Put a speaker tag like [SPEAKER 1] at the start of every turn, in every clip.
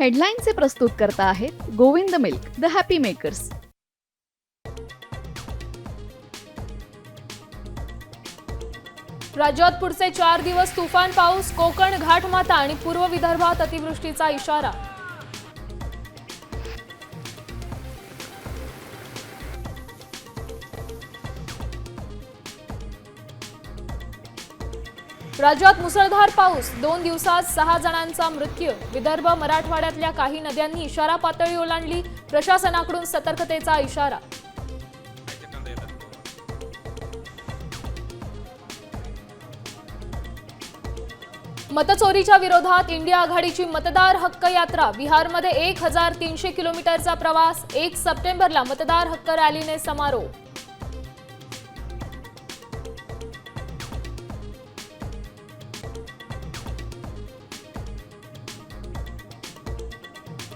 [SPEAKER 1] हेडलाईनचे प्रस्तुत करता आहेत Govind milk, the happy makers.
[SPEAKER 2] राज्यात पुढचे 4 दिवस तुफान पाऊस. कोकण, घाटमाथा आणि पूर्व विदर्भात अतिवृष्टीचा इशारा. राज्यात मुसळधार पाऊस. 2 दिवसात 6 जणांचा मृत्यू. विदर्भ, मराठवाड्यातल्या काही नद्यांनी इशारा पातळी ओलांडली. प्रशासनाकडून सतर्कतेचा इशारा. मतचोरीच्या विरोधात इंडिया आघाडीची मतदार हक्क यात्रा. बिहारमध्ये 1300 किलोमीटरचा प्रवास. 1 सप्टेंबरला मतदार हक्क रॅलीने समारोप.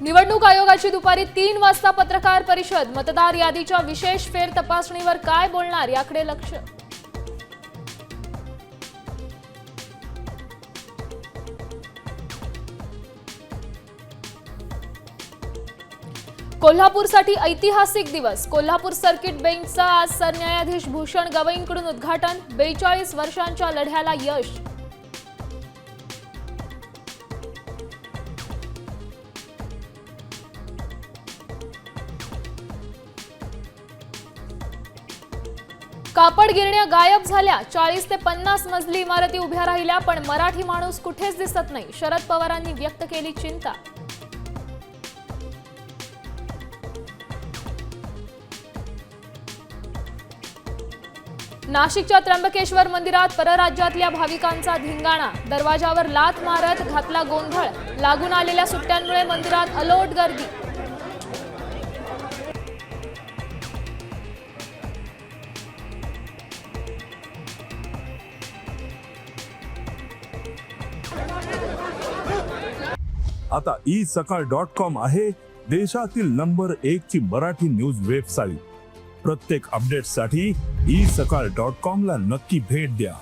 [SPEAKER 2] निवडणूक आयोगाची दुपारी 3 वाजता पत्रकार परिषद. मतदार यादीच्या विशेष फेर तपासणीवर काय बोलणार याकडे लक्ष. कोल्हापूरसाठी ऐतिहासिक दिवस. कोल्हापूर सर्किट बेंचचा आज सरन्यायाधीश भूषण गवईंकडून उद्घाटन. 42 वर्षांच्या लढ्याला यश. कापड गिरण्या गायब झाल्या. 40 ते 50 मजली इमारती उभ्या राहिल्या, पण मराठी माणूस कुठेच दिसत नाही. शरद पवारांनी व्यक्त केली चिंता. नाशिकच्या त्र्यंबकेश्वर मंदिरात परराज्यातल्या भाविकांचा धिंगाणा. दरवाजावर लाथ मारत घातला गोंधळ. लागून आलेल्या सुट्ट्यांमुळे मंदिरात अलोट गर्दी.
[SPEAKER 3] आता isakal.com आहे देशातील नंबर 1 ची मराठी न्यूज वेबसाईट. प्रत्येक अपडेटसाठी isakal.com ला नक्की भेट द्या.